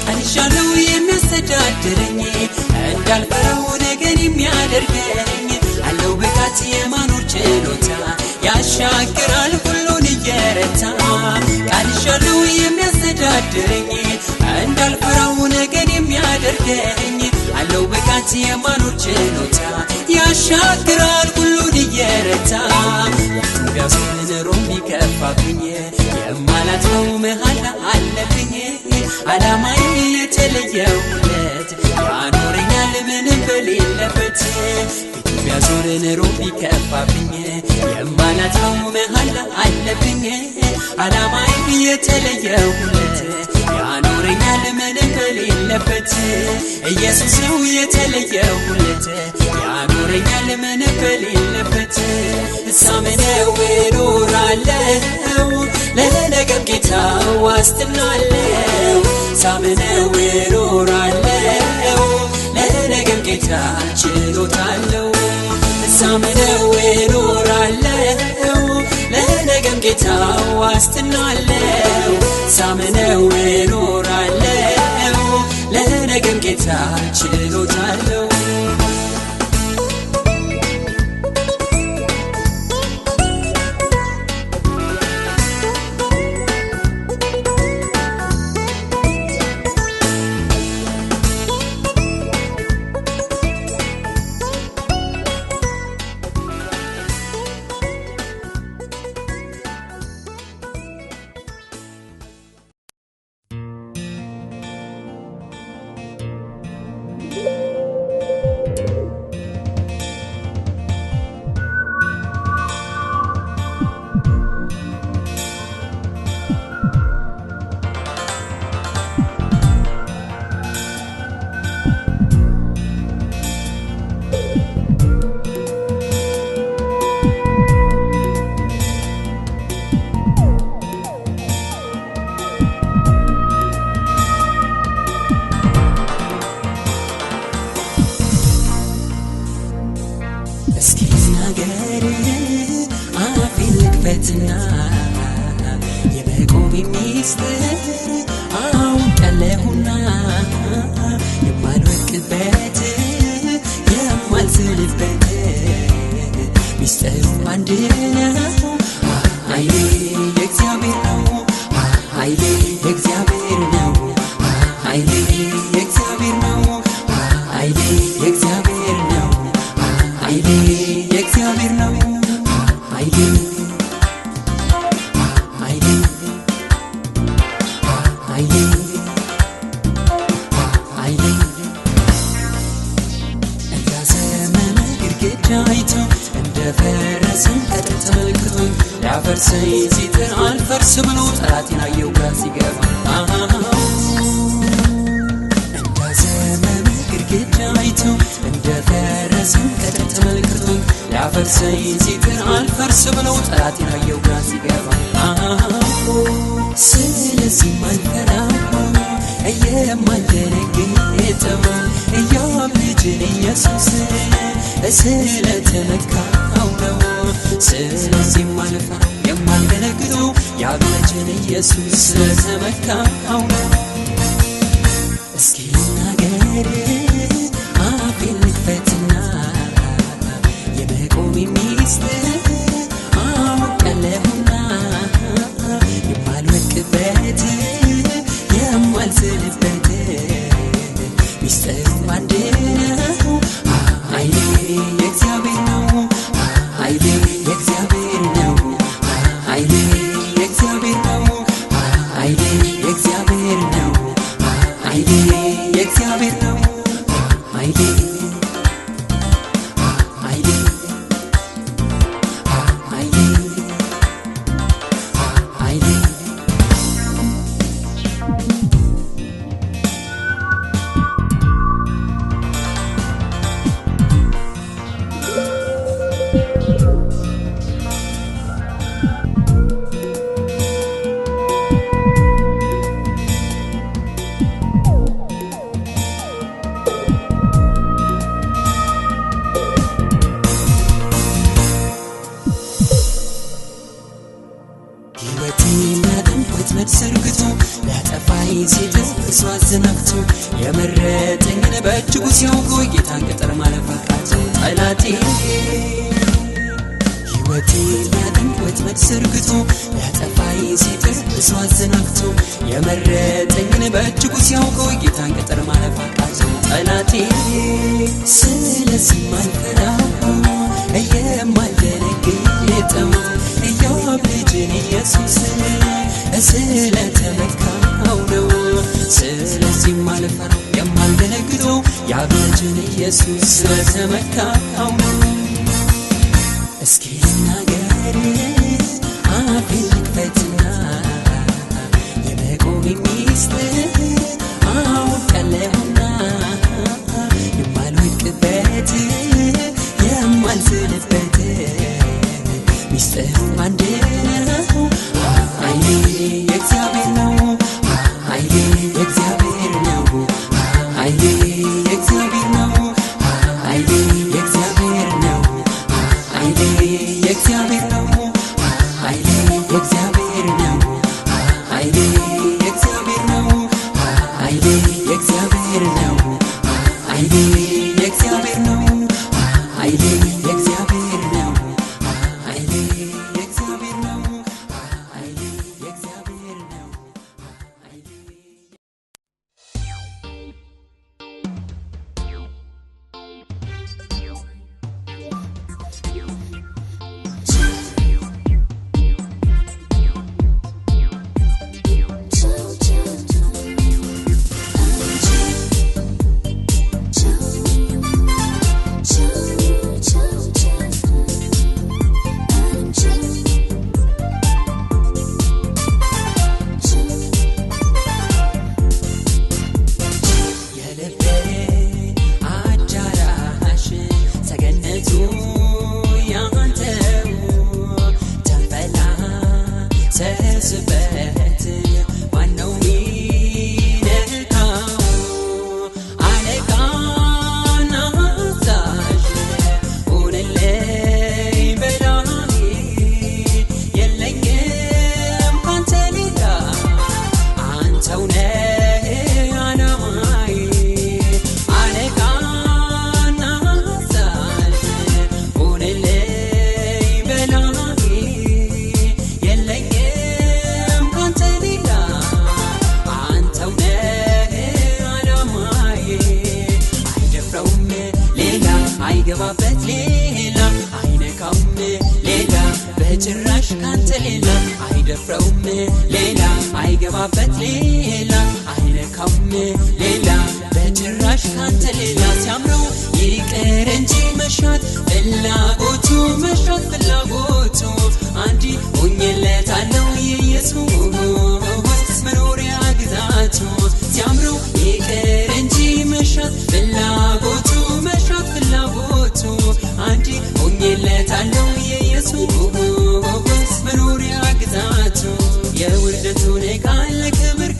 [SPEAKER 1] ቀንሻለው የሚያስተዳድረኝ እንዳልፈራው ነገን የሚያደርገኝ አለው ብቃት የማኖር ችሎታ ያሻግራል ሁሉን እየረታ ቀንሻለው የሚያስተዳድረኝ እንዳልፈራው ነገን የሚያደርገኝ አለው ብቃት የማኖር ችሎታ ያሻግራል ሁሉን እየረታ ቢያዞን ሮም ቢከፋብኝ የማላጥፈው መሃላ አለብኝ ዓላማዬ የተለየውለት ያኖረኛል ምንም በሌለበት ቢያዞን ሮም ቢከፋብኝ የማላጥፈው መሃላ አለብኝ ዓላማዬ የተለየውለት ያኖረኛል ምንም በሌለበት ኢየሱስ ነው የተለየውለት ያኖረኛል ምንም በሌለበት ሳምነው እኖራለሁ ለነገም ጌታ ዋስትና አለው ሳምነው እኖራለሁ ለነገም ጌታ ችሎታ አለው ሳምነው እኖራለሁ ለነገም ጌታ ዋስትና አለው ሳምነው እኖራለሁ ለነገም ጌታ ችሎታ አለው እስኪ ልናገር አፌን ልክፈትና የመቆሜ ሚስጥር አውቃለሁና የማልወድቅበት የማልዝልበት ሚስጥሩ አንድ ነው ኃይሌ የእግዚአብሔር ነው ኃይሌ የእግዚአብሔር ነው ኃይሌ የእግዚአብሔር ነው ኃይሌ የእግዚአብሔር ነው ኃይሌ የእግዚአብሔር ነው ኃይሌ ኃይሌ ኃይሌ ኃይሌ እንዳዘመመ ግድግዳ አይቶ እንደፈረሰን ቀጥ ተመልክቶኝ ሊያፈርሰኝ ሲጥር አልፈርስ ብሎ ጠላቴን አየው ግራ ሲገባ እንዳዘመመ ግድግዳ አይቶ እንደፈረሰን ቀጥ ተመልክቶኝ ሊያፈርሰኝ ሲጥር አልፈርስ ብሎ ጠላቴን አየው ግራ ሲገባ ስለዚህ አልፈራም የማልደነግጠው እያብ ልጅን ኢየሱስ ስለተመካው ነው ስለዚህ አልፈራም የማልደነግጠው ያብ ልጅን ኢየሱስ ስለተመካው ነው እስኪ ልናገር አፌን ልክፈትና የመቆሜ ሚስጥር አውቃለሁና የማልወድቅበት የማልዝልበት ሚስጥሩ አንድ ነው ኃይሌ የእግዚአብሔር ነው ኃይሌ የእግዚአብሔር ነው ኃይሌ የእግዚአብሔር ነው ኃይሌ የእግዚአብሔር ነው ኃይሌ የእግዚአብሔር ነው ኃይሌ ኃይሌ ኃይሌ ኃይሌ መድሰርግቶ ያጠፋይ ሲጥል ስዋዝናክቶ የመረጠኝ በእጅጉ ሲያውቁ ጌታን ቅጥር ማለፋቃት ጠላቴ ሕይወቴ ያጠንቆት መድሰርግቶ ያጠፋይ ሲጥል ስዋዝናክቶ የመረጠኝ በእጅጉ ሲያውቁ ጌታን ቅጥር ማለፋቃት ጠላቴ ስለዚህ ማልፈራው የማልደነግጠው ኢዮብ ልጅን ኢየሱስን ስለተመካው ነው። ስለዚህ ማልፈራው የማልደነግጠው የአብ ልጅን ኢየሱስ ስለተመካው ነው። እስኪ ልናገር አፌን ልክፈትና የመቆሜ ሚስጥር አውቃለሁና የማልወድቅበት የማልዝልበት ሚስጥሩ አንድ ነው። ኃይሌ የእግዚአብሔር ነው። ኃይሌ የእግዚአብሔር ነው። ኃይሌ የእግዚአብሔር ነው። ኃይሌ የእግዚአብሔር ነው። ኃይሌ የእግዚአብሔር ነው። ኃይሌ የእግዚአብሔር ነው። ኃይሌ የእግዚአብሔር ነው። ኃይሌ የእግዚአብሔር ነው። ኃይሌ የእግዚአብሔር ነው። ኃይሌ የእግዚአብሔር ነው። ኃይሌ የእግዚአብሔር ነው። ኃይሌ የእግዚአብሔር ነው። አይገባበት ሌላ አይነካውም ሌላ በጭራሽ ካንተ ሌላ አይደፍረውም ሌላ አይገባበት ሌላ አይነካውም ሌላ በጭራሽ ካንተ ሌላ ሲያምረው ይቅር እንጂ መሻት ፍላጎቱ መሻት ፍላጎቱ አንዲ ሆኜለታለው የኢየሱስ መኖሪያ ግዛቱ ሲያምረው ይቅር እንጂ መሻት ፍላጎቱ መሻት ፍላጎቱ አንዲ ሆኜለታለው የኢየሱስ መኖሪያ ግዛቱ የውርደቱን ቃል ለክብር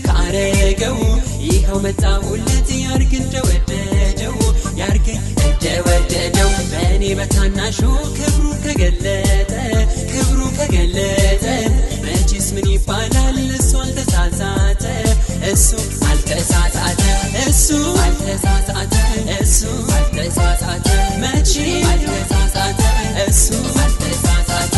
[SPEAKER 1] ካረገው ይኸው መጣሁለት ያርግ እንደወደደው ያርግ እንደወደደው በእኔ በታናሹ ክብሩ ከገለጠ መቼስ ምን ይባላል እሱ አልተሳሳተ እሱ አልተሳሳተ እሱ አልተሳሳተ እሱ አልተሳሳተ መቼ አልተሳሳተ እሱ አልተሳሳተ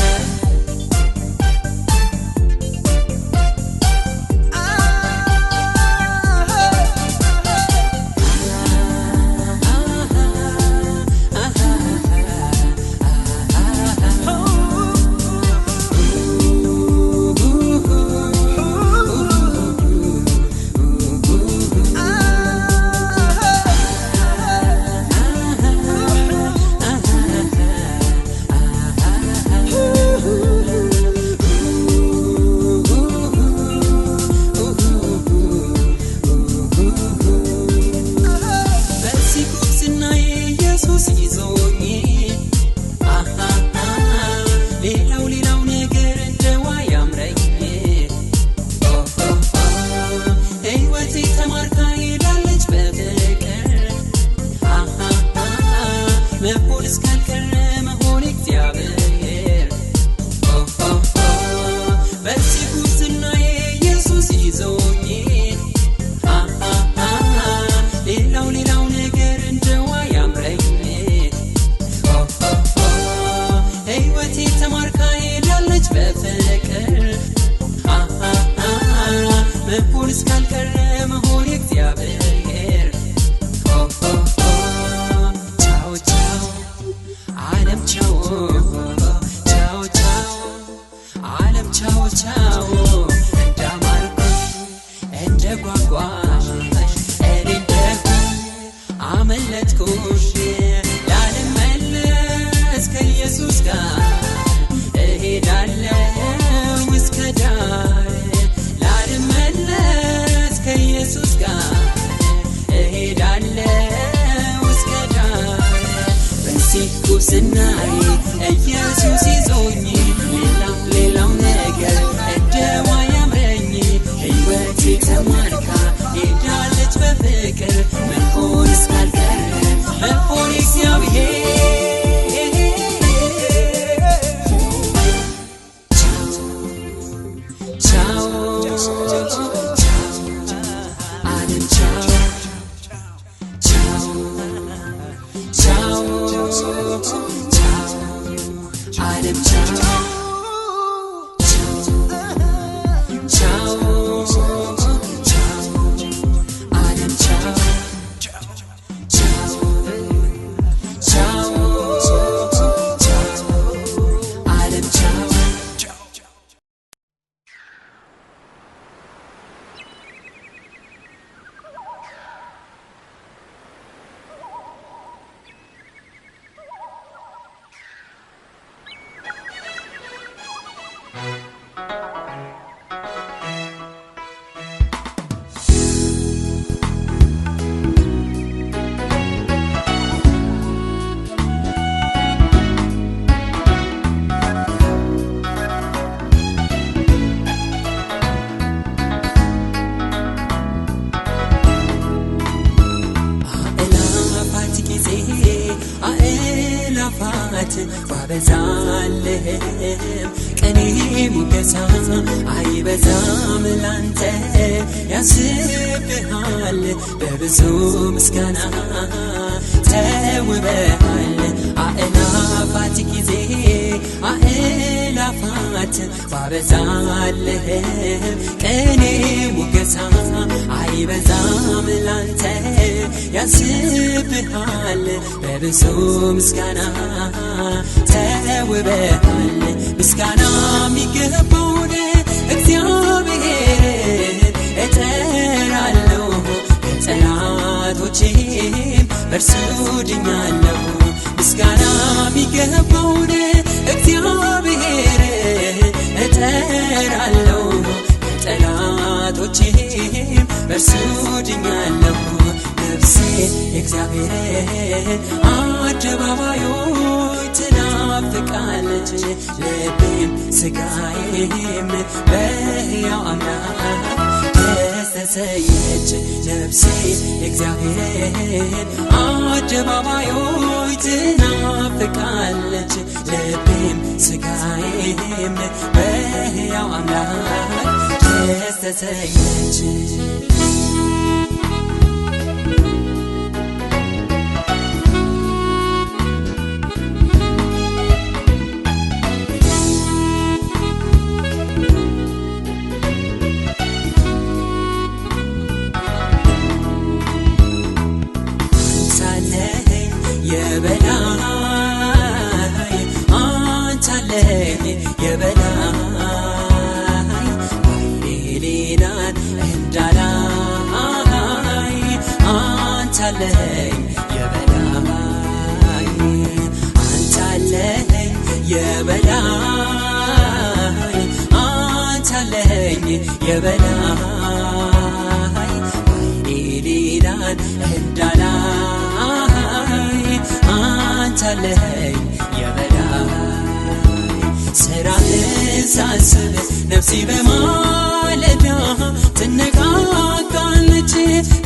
[SPEAKER 1] መሆን እስካልቀረ መሆን እግዚአብሔር በዚህ ጉብዝናዬ ኢየሱስ ይዞኝ ሌላው ነገር እንደው አያምረኝ ሕይወቴ ተማርካ ሄዳለች በፍቅር መሆን እስካልቀረ መሆን እግዚአብሔር ቻው ቻው ዓለም ቻው ቻው ቻው ዓለም ቻው ቻው እንዳማርኩሽ እንደጓጓሽ እኔ እንደሁ አመለጥኩሽ ላለመለስ ከኢየሱስ ጋር እሄዳለሁ እስከ ዳር ላለመለስ ከኢየሱስ ጋር እሄዳለሁ እስከ ዳር በዚህ ጉብዝናዬ ኢየሱስ ይዞኝ ሌላው ነገር እንደው አያምረኝ ሕይወቴ ተማርካ ሄዳለች በፍቅር መሆን እስካልቀረ መሆን እግዚአብሔር ባበዛልህም ቀኔ ሙገሳ አይበዛም ላንተ ያስብሃል በብዙ ምስጋና ተውበሃል አእላፋት ጊዜ አእላፋት ባበዛልህም ቀኔ ሙገሳ አይበዛም ላንተ ያስብሃል በብዙ ምስጋና ተውበሃል ምስጋና የሚገባውን እግዚአብሔርን እጠራለሁ ከጠላቶቼም በእርሱ ድኛለሁ ምስጋና የሚገባውን እግዚአብሔርን እጠራለሁ ከጠላቶቼም በእርሱ ድኛለሁ ነፍሴ እግዚአብሔርን አደባባዮች ትናፍቃለች ልቤም ሥጋዬም በሕያው አምላክ ደስ ተሰኘች ነፍሴ እግዚአብሔርን አደባባዮች ትናፍቃለች ልቤም ሥጋዬም በሕያው አምላክ ደስ ተሰኘች የበላይ አንተ አለኝ የበላይ ሌላን እንዳላይ አንተ አለኝ የበላይ አንተ አለኝ የበላይ አንተ አለኝ የበላይ ሌላን እንዳላይ አንተ አለኝ የበላይ ሥራህን ሳስብ ነፍሴ በማለዳ ትነቃቃለች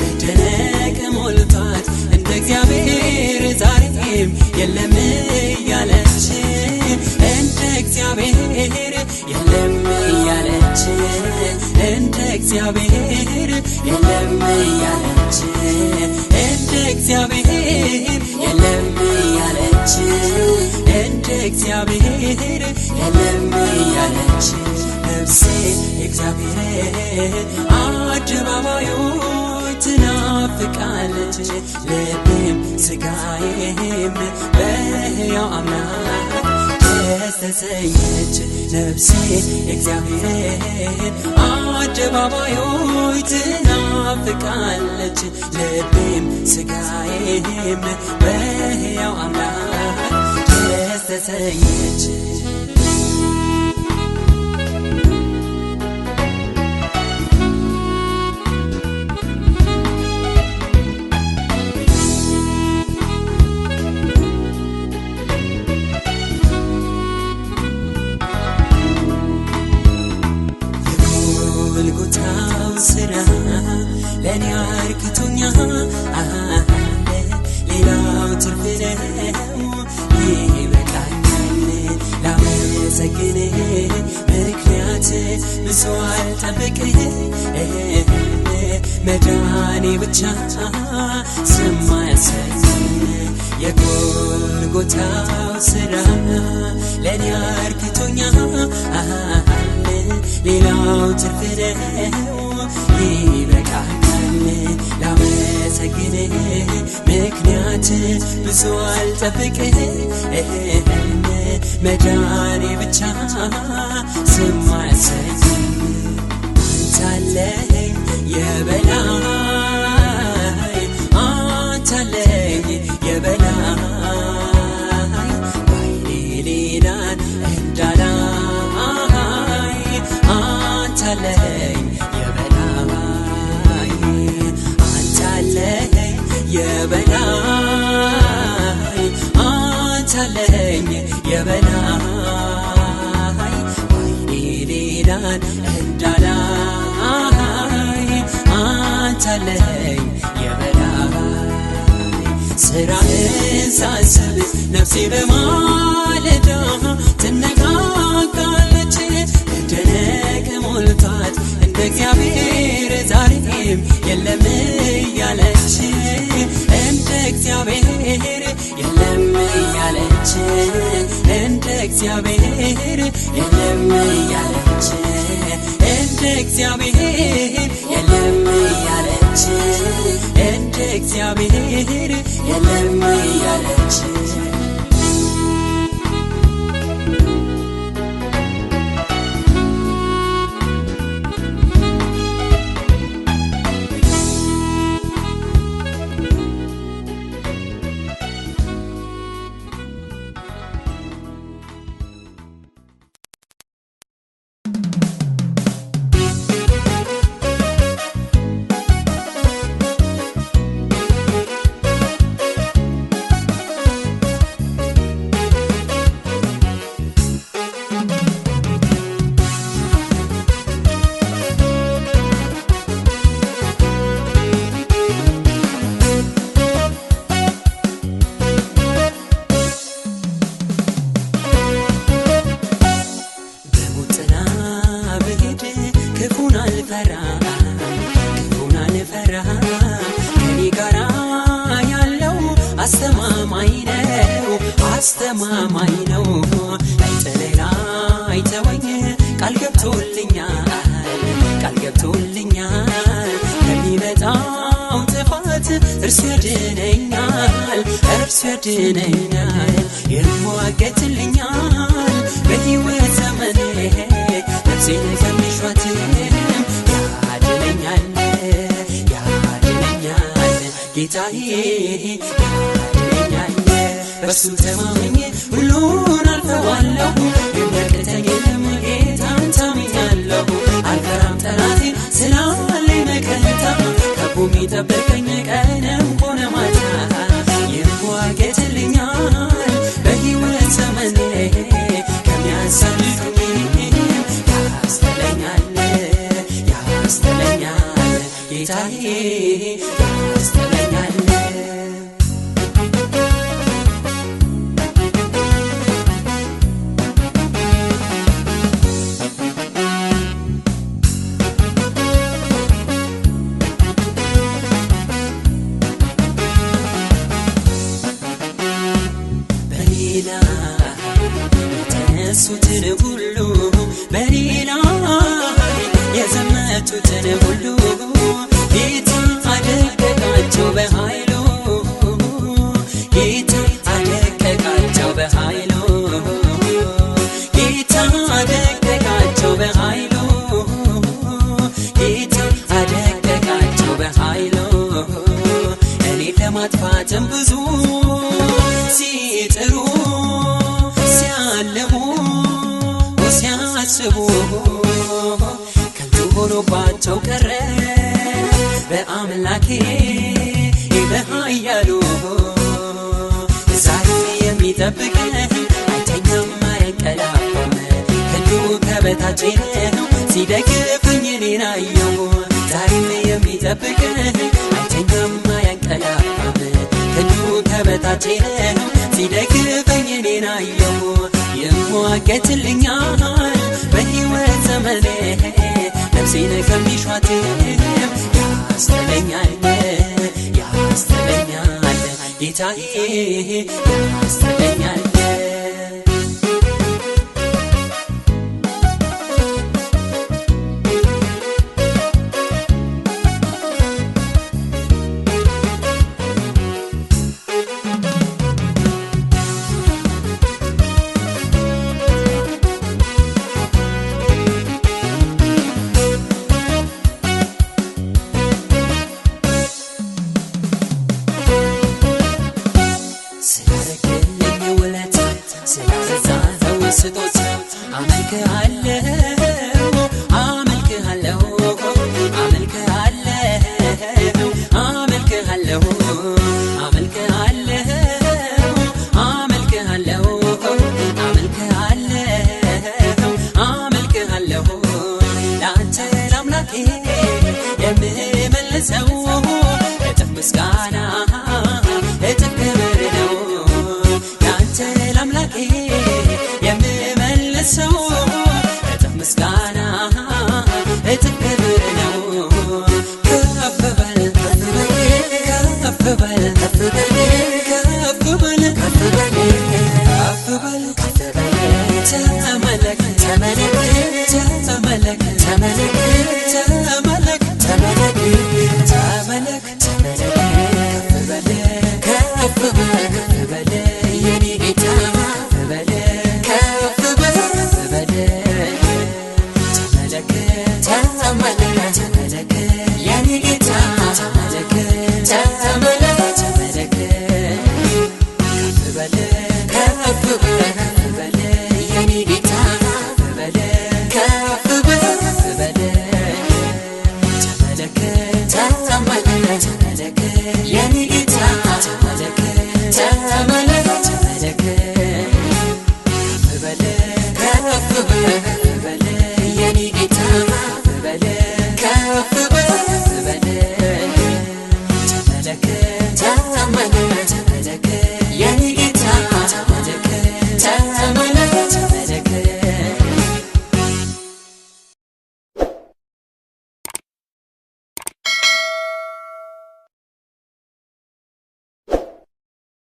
[SPEAKER 1] መደነቅ ሞልቷት እንደ እግዚአብሔር ዛሬም የለ የለም ያለች እንደ እግዚአብሔር የለም ያለች እንደ እግዚአብሔር የለም ያለች እንደ እግዚአብሔር የለም ያለች እንደ እግዚአብሔር የለም ያለች ነፍሴ እግዚአብሔር አደባባዮች ትናፍቃለች ልቤም ስጋዬም በሕያው አምላክ ደስ ተሰኘች ነፍሴ እግዚአብሔር አደባባዮች ትናፍቃለች ልቤም ስጋዬም በሕያው አምላክ ደስ ተሰኘች የጎልጎታው ስራ ለኔ አርክቶኛል ሌላው ትርፍ ነው ይበቃኛል ላመሰግን ምክንያት ብዙ አልጠብቅም መዳኔ ብቻ ዝም አያሰኝ የጎልጎታው ስራ ለኔ አርክቶኛል ሌላው ትርፍ ነው ይበቃኛል ላመሰግን ምክንያት ብዙ አልጠብቅም መዳኔ ብቻ ዝም አያሰኝ አንተ አለኝ የበላይ አንተ አለኝ የበላይ ባይኔ ሌላን እንዳላይ አንተ አለኝ የበላይ አንተ አለኝ የበላይ አንተ አለኝ የበላይ ባይኔ ሌላን እንዳላይ አንተ አለኝ የበላይ ስራህን ሳስብ ነፍሴ በማለዳ ትነቃቃለች መደነቅ ሞልቷት እንደ እግዚአብሔር ዛሬም የለም ያለች እንደ እግዚአብሔር የለም ያለች እንደ እግዚአብሔር የለም ያለች እንደ እግዚአብሔር የለም ያለች እንደ እግዚአብሔር የለም ያለች አስተማማኝ ነው አይጥለኝ አይተወኝ ቃል ገብቶልኛል ከሚመጣው ጥፋት እርሱ ያድነኛል ይሟገትልኛል በሕይወት ዘመኔ ነፍሴን ከሚሿትም ያድነኛል ጌታዬ ያድነኛል በሱ ተማምኜ ሁሉን አልፈዋለሁ የሚያቅተኝ የለም ጌታን ታምኛለሁ አልፈራም ጠላቴ ስላለኝ መከታ ከቦ የሚጠብቀኝ ቀንም ሆነ ማታ ይሟገትልኛል በሕይወት ዘመኔ ከሚያሳልፉኝ ያስተለኛል ጌታዬ ያስተለኛል የተነሱትን ሁሉ በኔ ላይ የዘመቱትን ሁሉ ጌታ አደቀቃቸው በኃይሉ ጌታ አደቀቃቸው በኃይሉ ጌታ አደቀቃቸው በኃይሉ ጌታ አደቀቃቸው በኃይሉ እኔን ለማጥፋትም ብዙ ሲጥሩ ሲያልሙ ሲያስቡ ከንቱ ሆኖባቸው ቀረ በአምላኬ በኃያሉ ዛሬ የሚጠብቀኝ አይተኛም አያንቀላፋም ክንዱ ከበታቼ ነው ሲደግፈኝ እኔን አየሁ ዛሬም የሚጠብቀኝ አይተኛም አያንቀላፋም ክንዱ ከበታቼ ነው ሲደግፈኝ እኔን አየሁ ይሟገትልኛል በሕይወት ዘመኔ ነፍሴን ከሚሿት ያስጥለኛል ጌታዬ ያስጥለኛል